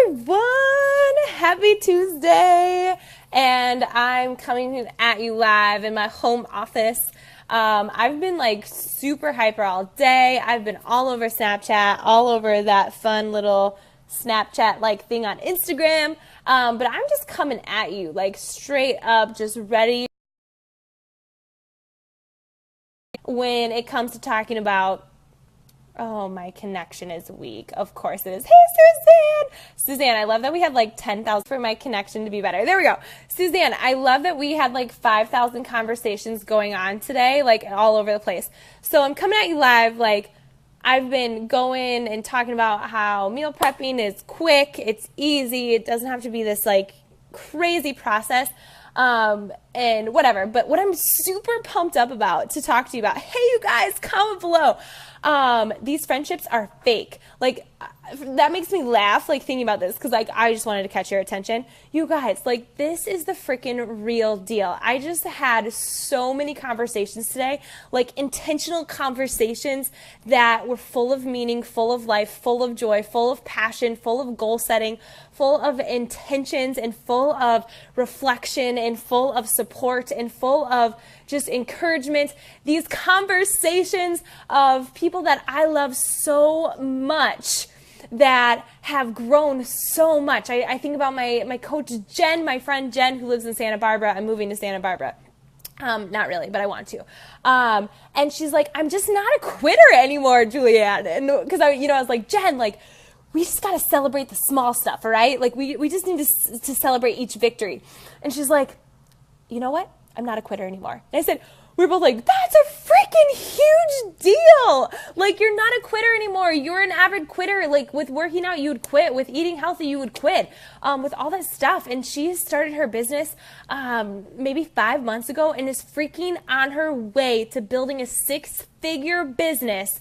everyone! Happy Tuesday! And I'm coming at you live in my home office. I've been like super hyper all day. I've been all over Snapchat, all over that fun little Snapchat like thing on Instagram. But I'm just coming at you like straight up, just ready when it comes to talking about. Oh, my connection is weak. Of course it is. Hey, Suzanne! Suzanne, I love that we had like 10,000 for my connection to be better. There we go. Suzanne, I love that we had like 5,000 conversations going on today, like all over the place. So I'm coming at you live. Like, I've been going and talking about how meal prepping is quick, it's easy, it doesn't have to be this like crazy process. And whatever. But what I'm super pumped up about to talk to you about, hey, you guys, comment below. These friendships are fake. Like, that makes me laugh, like, thinking about this, because, like, I just wanted to catch your attention. You guys, like, this is the freaking real deal. I just had so many conversations today, like, intentional conversations that were full of meaning, full of life, full of joy, full of passion, full of goal setting, full of intentions, and full of reflection, and full of support, and full of just encouragement. These conversations of people that I love so much that have grown so much. I think about my coach Jen, my friend Jen, who lives in Santa Barbara. I'm moving to Santa Barbara. Not really, but I want to. And she's like, I'm just not a quitter anymore, Julianne. And because I was like, Jen, like, we just got to celebrate the small stuff, all right? Like, we just need to celebrate each victory. And she's like, you know what? I'm not a quitter anymore. And I said, we were both like, that's a freaking huge deal. Like, you're not a quitter anymore. You're an avid quitter. Like, with working out, you would quit. With eating healthy, you would quit. With all that stuff. And she started her business maybe 5 months ago and is freaking on her way to building a 6-figure business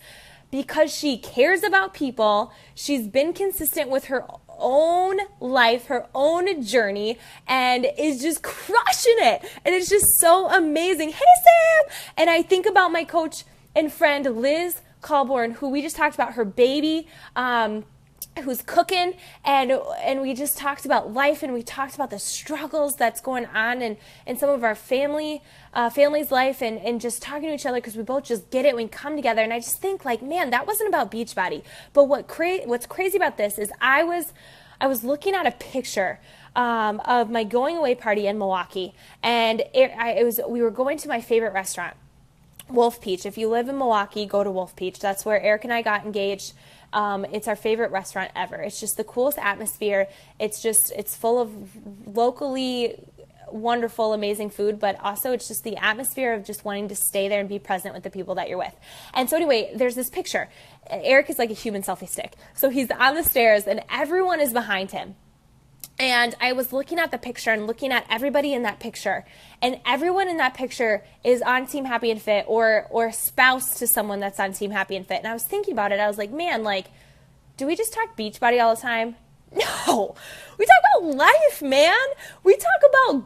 because she cares about people. She's been consistent with her own life, her own journey, and is just crushing it. And it's just so amazing. Hey, Sam! And I think about my coach and friend Liz Colborn, who we just talked about her baby, who's cooking, and we just talked about life, and we talked about the struggles that's going on in some of our family's life, and just talking to each other because we both just get it when we come together. And I just think, like, man, that wasn't about Beachbody. But what's crazy about this is I was looking at a picture of my going away party in Milwaukee, and we were going to my favorite restaurant, Wolf Peach. If you live in Milwaukee, go to Wolf Peach. That's where Eric and I got engaged. It's our favorite restaurant ever. It's just the coolest atmosphere. It's full of locally wonderful, amazing food, but also it's just the atmosphere of just wanting to stay there and be present with the people that you're with. And so anyway, there's this picture. Eric is like a human selfie stick. So he's on the stairs and everyone is behind him. And I was looking at the picture and looking at everybody in that picture, and everyone in that picture is on Team Happy and Fit or spouse to someone that's on Team Happy and Fit. And I was thinking about it. I was like, man, like, do we just talk Beachbody all the time? No. We talk about life, man. We talk about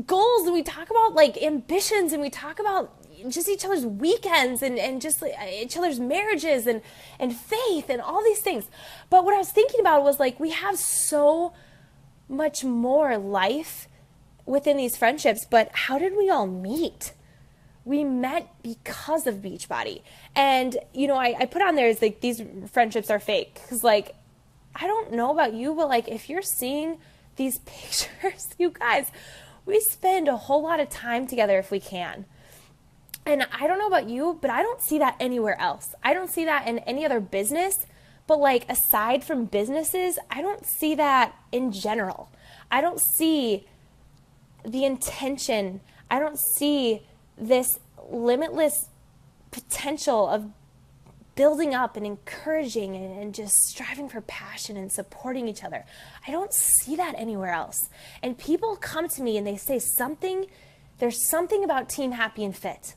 goals, and we talk about like ambitions, and we talk about just each other's weekends and just each other's marriages and faith and all these things. But what I was thinking about was like, we have so much more life within these friendships, but how did we all meet? We met because of Beachbody. And, I put on there is like, these friendships are fake. Because, like, I don't know about you, but, like, if you're seeing these pictures, you guys, we spend a whole lot of time together if we can. And I don't know about you, but I don't see that anywhere else. I don't see that in any other business. But, like, aside from businesses, I don't see that in general. I don't see the intention. I don't see this limitless potential of building up and encouraging and just striving for passion and supporting each other. I don't see that anywhere else. And people come to me and they say there's something about Team Happy and Fit.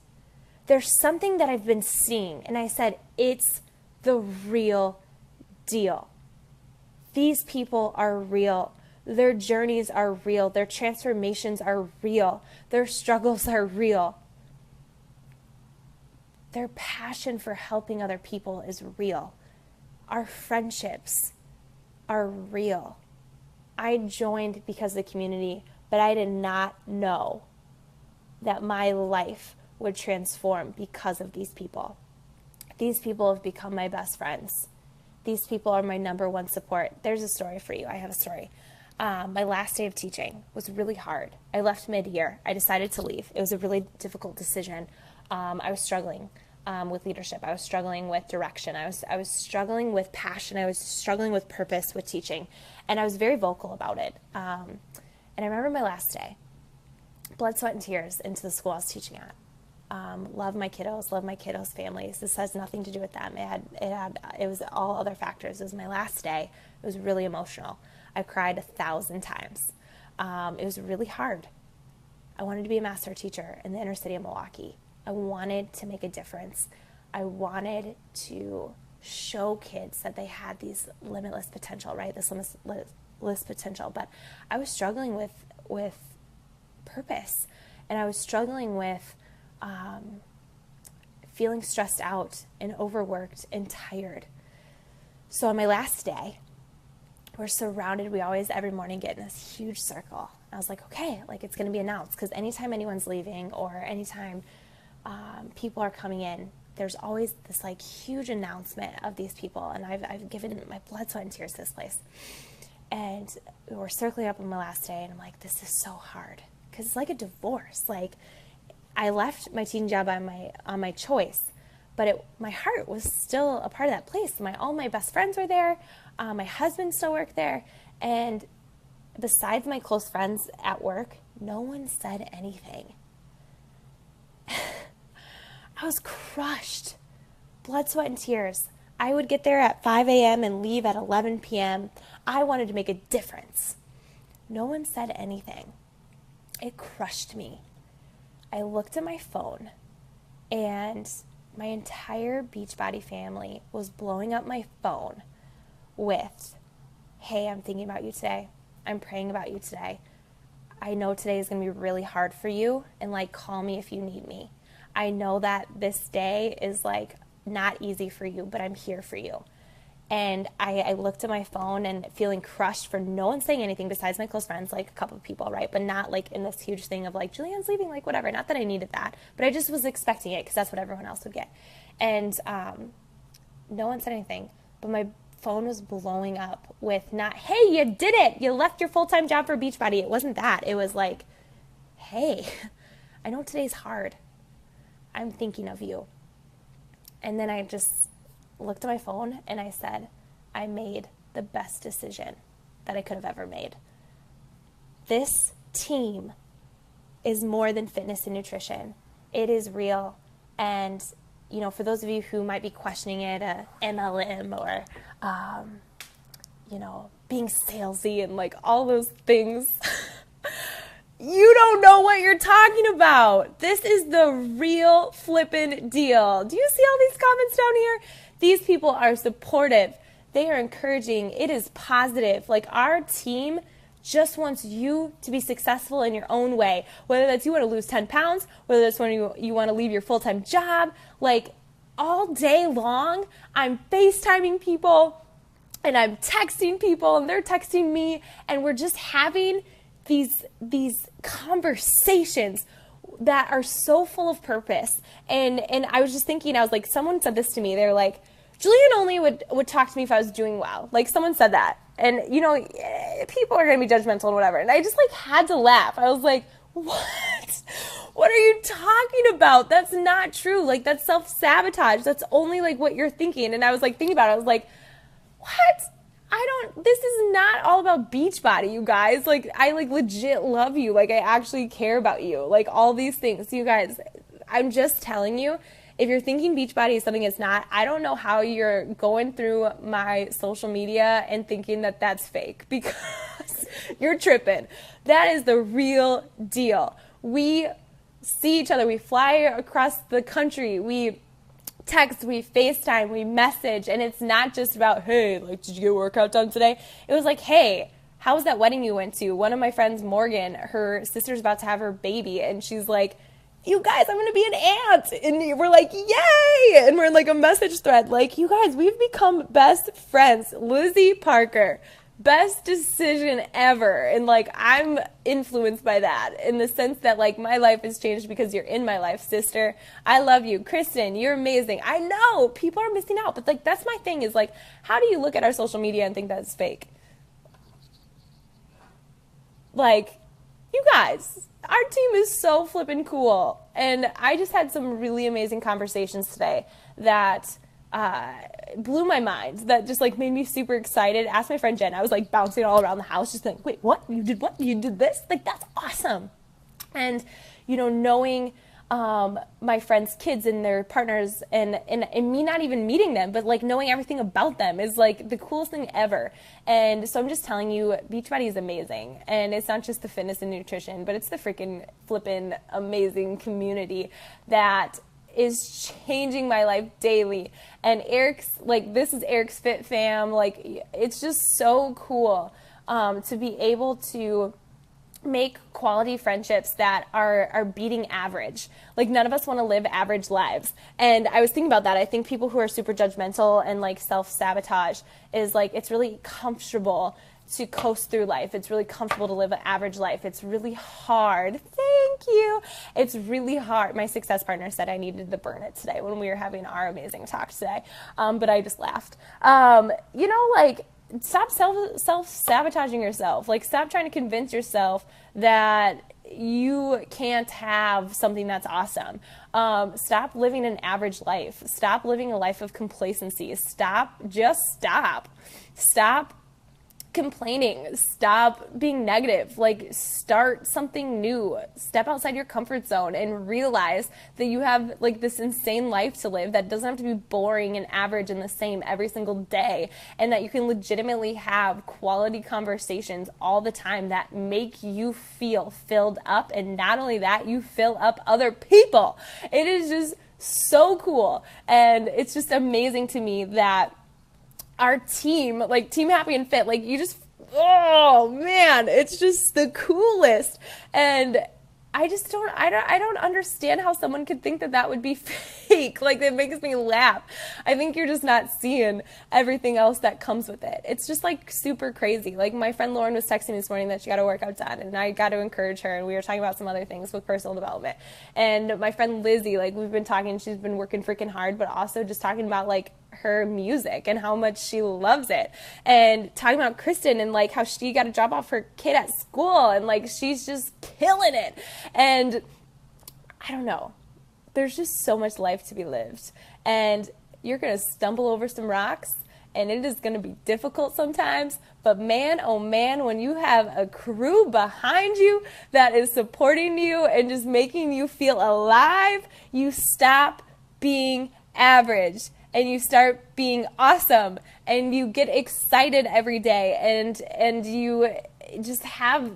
There's something that I've been seeing. And I said, it's the real deal. These people are real. Their journeys are real. Their transformations are real. Their struggles are real. Their passion for helping other people is real. Our friendships are real. I joined because of the community, but I did not know that my life would transform because of these people. These people have become my best friends. These people are my number one support. There's a story for you. I have a story. My last day of teaching was really hard. I left mid-year. I decided to leave. It was a really difficult decision. I was struggling with leadership. I was struggling with direction. I was struggling with passion. I was struggling with purpose with teaching. And I was very vocal about it. And I remember my last day, blood, sweat, and tears into the school I was teaching at. Love my kiddos' families. This has nothing to do with them. It was all other factors. It was my last day. It was really emotional. I cried 1,000 times. It was really hard. I wanted to be a master teacher in the inner city of Milwaukee. I wanted to make a difference. I wanted to show kids that they had these limitless potential, right? This limitless potential. But I was struggling with purpose, and I was struggling with feeling stressed out and overworked and tired. So on my last day, we're surrounded. We always, every morning, get in this huge circle. And I was like, okay, like it's going to be announced, because anytime anyone's leaving or anytime people are coming in, there's always this like huge announcement of these people. And I've given my blood, sweat, and tears to this place. And we were circling up on my last day, and I'm like, this is so hard, because it's like a divorce. Like, I left my teaching job on my choice, but my heart was still a part of that place. All my best friends were there. My husband still worked there. And besides my close friends at work, no one said anything. I was crushed. Blood, sweat, and tears. I would get there at 5 a.m. and leave at 11 p.m. I wanted to make a difference. No one said anything. It crushed me. I looked at my phone, and my entire Beachbody family was blowing up my phone with, hey, I'm thinking about you today. I'm praying about you today. I know today is going to be really hard for you, and like, call me if you need me. I know that this day is like not easy for you, but I'm here for you. And I looked at my phone and feeling crushed for no one saying anything besides my close friends, like a couple of people, right? But not like in this huge thing of like, Julianne's leaving, like whatever. Not that I needed that, but I just was expecting it because that's what everyone else would get. And no one said anything, but my phone was blowing up with not, hey, you did it. You left your full-time job for Beachbody. It wasn't that. It was like, hey, I know today's hard. I'm thinking of you. And then I just looked at my phone and I said, I made the best decision that I could have ever made. This team is more than fitness and nutrition. It is real. And, you know, for those of you who might be questioning it, MLM or, you know, being salesy and like all those things, you don't know what you're talking about. This is the real flippin' deal. Do you see all these comments down here? These people are supportive. They are encouraging. It is positive. Like, our team just wants you to be successful in your own way. Whether that's you want to lose 10 pounds, whether that's when you want to leave your full-time job. Like, all day long, I'm FaceTiming people and I'm texting people and they're texting me, and we're just having these conversations that are so full of purpose. And I was just thinking, I was like, someone said this to me. They're like, Julian only would talk to me if I was doing well. Like, someone said that. And, you know, people are going to be judgmental and whatever. And I just, like, had to laugh. I was like, what? What are you talking about? That's not true. Like, that's self-sabotage. That's only, like, what you're thinking. And I was, like, thinking about it. I was like, what? This is not all about Beachbody, you guys. Like, I, like, legit love you. Like, I actually care about you. Like, all these things. You guys, I'm just telling you, if you're thinking Beachbody is something it's not, I don't know how you're going through my social media and thinking that that's fake, because you're tripping. That is the real deal. We see each other. We fly across the country. We text, we FaceTime, we message, and it's not just about, hey, like, did you get a workout done today? It was like, hey, how was that wedding you went to? One of my friends, Morgan, her sister's about to have her baby, and she's like, you guys, I'm going to be an aunt. And we're like, yay. And we're in like a message thread. Like, you guys, we've become best friends. Lizzie Parker, best decision ever. And like, I'm influenced by that in the sense that like my life has changed because you're in my life, sister. I love you. Kristen, you're amazing. I know people are missing out, but like, that's my thing is like, how do you look at our social media and think that's fake? Like, you guys, our team is so flippin' cool. And I just had some really amazing conversations today that blew my mind, that just like made me super excited. Asked my friend Jen, I was like bouncing all around the house, just like, wait, what? You did what? You did this? Like, that's awesome. And, you know, knowing my friends' kids and their partners and me not even meeting them, but like knowing everything about them is like the coolest thing ever. And so I'm just telling you, Beachbody is amazing. And it's not just the fitness and nutrition, but it's the freaking flippin' amazing community that is changing my life daily. And Eric's, like, this is Eric's Fit Fam. Like, it's just so cool to be able to make quality friendships that are beating average. Like, none of us want to live average lives. And I was thinking about that. I think people who are super judgmental and like self-sabotage is like, it's really comfortable to coast through life. It's really comfortable to live an average life. It's really hard. Thank you. It's really hard. My success partner said I needed to burn it today when we were having our amazing talk today. But I just laughed. You know, like, stop self-sabotaging yourself. Like, stop trying to convince yourself that you can't have something that's awesome. Stop living an average life. Stop living a life of complacency. Just stop complaining. Stop being negative. Like, start something new. Step outside your comfort zone and realize that you have like this insane life to live that doesn't have to be boring and average and the same every single day, and that you can legitimately have quality conversations all the time that make you feel filled up. And not only that, you fill up other people. It is just so cool. And it's just amazing to me that our team, like Team Happy and Fit, like, you just, oh man, it's just the coolest. And I just I don't understand how someone could think that that would be fake. Like, that makes me laugh. I think you're just not seeing everything else that comes with it. It's just like super crazy. Like, my friend Lauren was texting me this morning that she got a workout done, and I got to encourage her, and we were talking about some other things with personal development. And my friend Lizzie, like, we've been talking, she's been working freaking hard, but also just talking about like her music and how much she loves it, and talking about Kristen and like how she got to drop off her kid at school, and like she's just killing it. And I don't know, there's just so much life to be lived, and you're gonna stumble over some rocks, and it is gonna be difficult sometimes, but man, oh man, when you have a crew behind you that is supporting you and just making you feel alive, you stop being average and you start being awesome, and you get excited every day, and you just have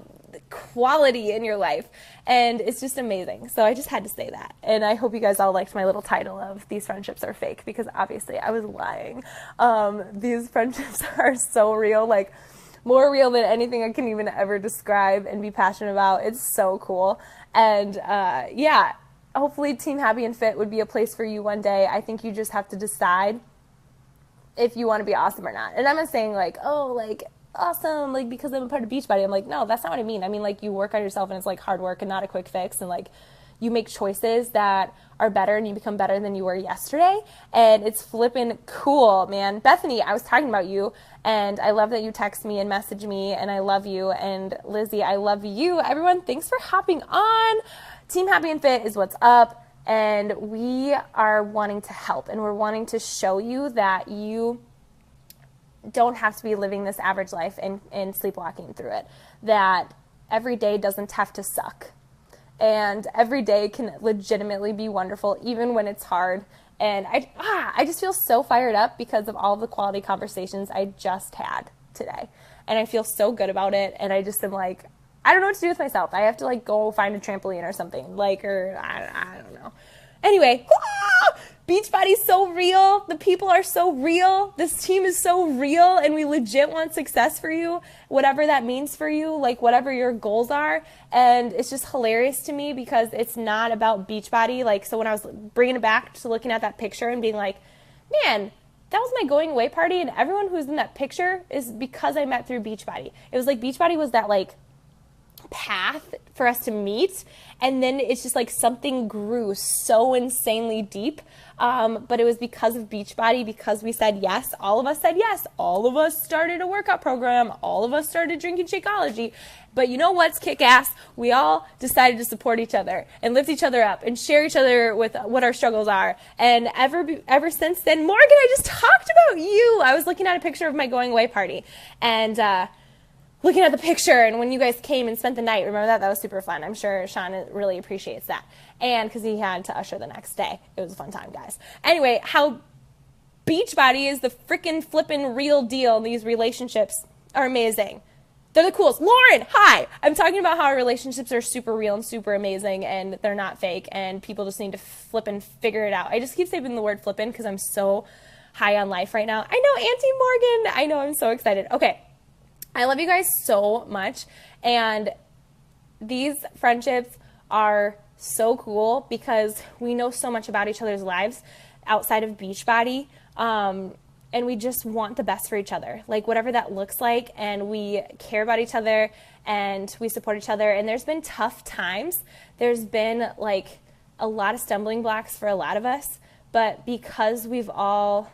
quality in your life, and it's just amazing. So I just had to say that, and I hope you guys all liked my little title of "These Friendships Are Fake," because obviously I was lying. These friendships are so real, like more real than anything I can even ever describe and be passionate about. It's so cool. And yeah, hopefully Team Happy and Fit would be a place for you one day. I think you just have to decide if you want to be awesome or not. And I'm not saying like, oh, like awesome, like because I'm a part of Beachbody. I'm like, no, that's not what I mean. I mean, like, you work on yourself, and it's like hard work and not a quick fix, and like you make choices that are better, and you become better than you were yesterday, and it's flippin' cool, man. Bethany, I was talking about you, and I love that you text me and message me, and I love you. And Lizzie, I love you. Everyone, thanks for hopping on. Team Happy and Fit is what's up, and we are wanting to help, and we're wanting to show you that you don't have to be living this average life and sleepwalking through it, that every day doesn't have to suck, and every day can legitimately be wonderful, even when it's hard. And I just feel so fired up because of all the quality conversations I just had today, and I feel so good about it, and I just am like, I don't know what to do with myself. I have to like go find a trampoline or something, like, or I don't know. Anyway, Beachbody's so real. The people are so real. This team is so real, and we legit want success for you, whatever that means for you, like whatever your goals are. And it's just hilarious to me because it's not about Beachbody. Like, so when I was bringing it back to looking at that picture and being like, man, that was my going away party, and everyone who's in that picture is because I met through Beachbody. It was like Beachbody was that like path for us to meet, and then it's just like something grew so insanely deep, but it was because of Beachbody, because we said yes. All of us said yes. All of us started a workout program. All of us started drinking Shakeology. But you know what's kick-ass? We all decided to support each other and lift each other up and share each other with what our struggles are. And ever since then, Morgan, I just talked about you. I was looking at a picture of my going away party and looking at the picture, and when you guys came and spent the night, remember that? That was super fun. I'm sure Sean really appreciates that. And because he had to usher the next day. It was a fun time, guys. Anyway, how Beachbody is the freaking flippin' real deal, and these relationships are amazing. They're the coolest. Lauren, hi! I'm talking about how our relationships are super real and super amazing, and they're not fake, and people just need to flip and figure it out. I just keep saying the word flippin' because I'm so high on life right now. I know, Auntie Morgan! I know, I'm so excited. Okay, I love you guys so much, and these friendships are so cool because we know so much about each other's lives outside of Beachbody. And we just want the best for each other, like whatever that looks like, and we care about each other and we support each other. And there's been tough times. There's been like a lot of stumbling blocks for a lot of us, but because we all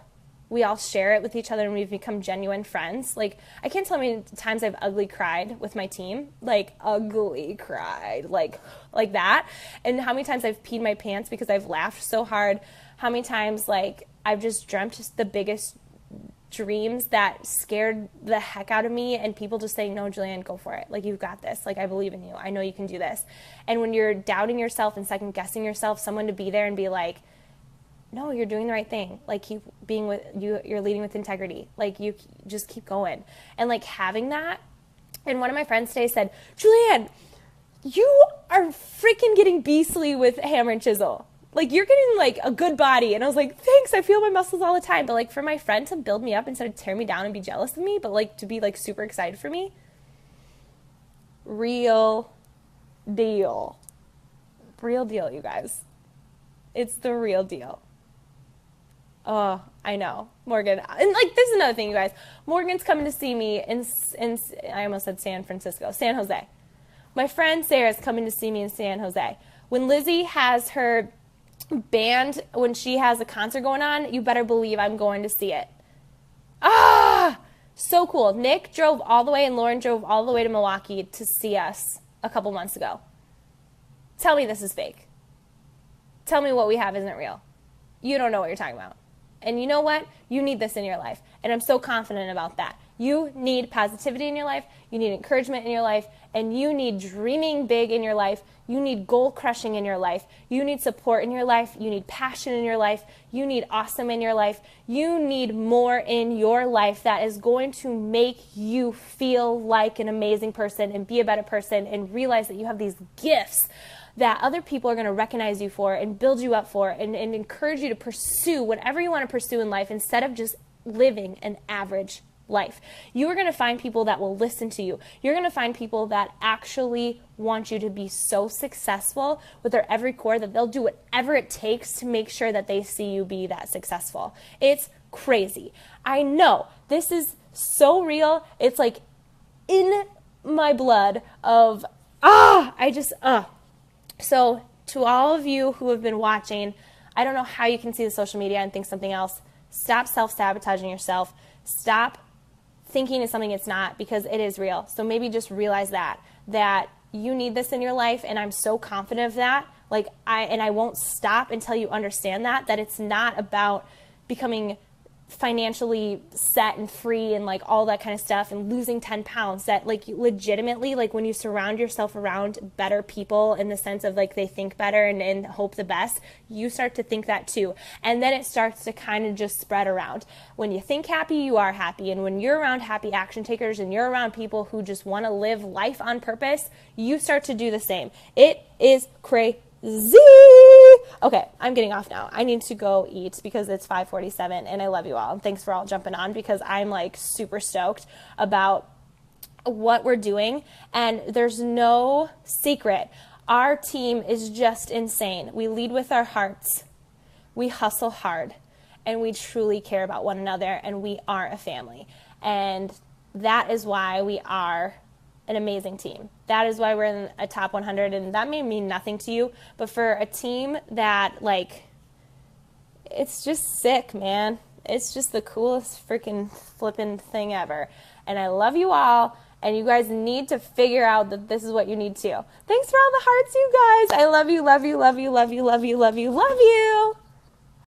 share it with each other and we've become genuine friends. Like, I can't tell how many times I've ugly cried with my team, like ugly cried, like that. And how many times I've peed my pants because I've laughed so hard. How many times like I've just dreamt just the biggest dreams that scared the heck out of me, and people just saying, no, Julianne, go for it. Like, you've got this. Like, I believe in you. I know you can do this. And when you're doubting yourself and second guessing yourself, someone to be there and be like, no, you're doing the right thing. Like, keep being with you. You're leading with integrity. Like, you just keep going. And like having that. And one of my friends today said, Julianne, you are freaking getting beastly with hammer and chisel. Like, you're getting like a good body. And I was like, thanks, I feel my muscles all the time. But like, for my friend to build me up instead of tear me down and be jealous of me, but like to be like super excited for me, real deal. Real deal, you guys. It's the real deal. Oh, I know. Morgan. And like, this is another thing, you guys. Morgan's coming to see me in I almost said San Francisco, San Jose. My friend Sarah's coming to see me in San Jose. When Lizzie has her band, when she has a concert going on, you better believe I'm going to see it. Ah, so cool. Nick drove all the way and Lauren drove all the way to Milwaukee to see us a couple months ago. Tell me this is fake. Tell me what we have isn't real. You don't know what you're talking about. And you know what? You need this in your life. And I'm so confident about that. You need positivity in your life. You need encouragement in your life. And you need dreaming big in your life. You need goal crushing in your life. You need support in your life. You need passion in your life. You need awesome in your life. You need more in your life that is going to make you feel like an amazing person and be a better person and realize that you have these gifts that other people are going to recognize you for and build you up for and encourage you to pursue whatever you want to pursue in life instead of just living an average life. You are going to find people that will listen to you. You're going to find people that actually want you to be so successful with their every core that they'll do whatever it takes to make sure that they see you be that successful. It's crazy. I know this is so real. It's like in my blood of, So to all of you who have been watching, I don't know how you can see the social media and think something else. Stop self-sabotaging yourself. Stop thinking it's something it's not, because it is real. So maybe just realize that you need this in your life, and I'm so confident of that. I won't stop until you understand that it's not about becoming financially set and free and like all that kind of stuff and losing 10 pounds. That like legitimately, like when you surround yourself around better people in the sense of like they think better and hope the best, you start to think that too. And then it starts to kind of just spread around. When you think happy, you are happy. And when you're around happy action takers and you're around people who just want to live life on purpose, you start to do the same. It is crazy. Okay, I'm getting off now. I need to go eat because it's 5:47, and I love you all. And thanks for all jumping on because I'm like super stoked about what we're doing, and there's no secret. Our team is just insane. We lead with our hearts. We hustle hard, and we truly care about one another, and we are a family. And that is why we are an amazing team. That is why we're in a top 100, and that may mean nothing to you, but for a team that, like, it's just sick, man. It's just the coolest freaking flipping thing ever. And I love you all, and you guys need to figure out that this is what you need to. Thanks for all the hearts, you guys. I love you, love you, love you, love you, love you, love you, love you.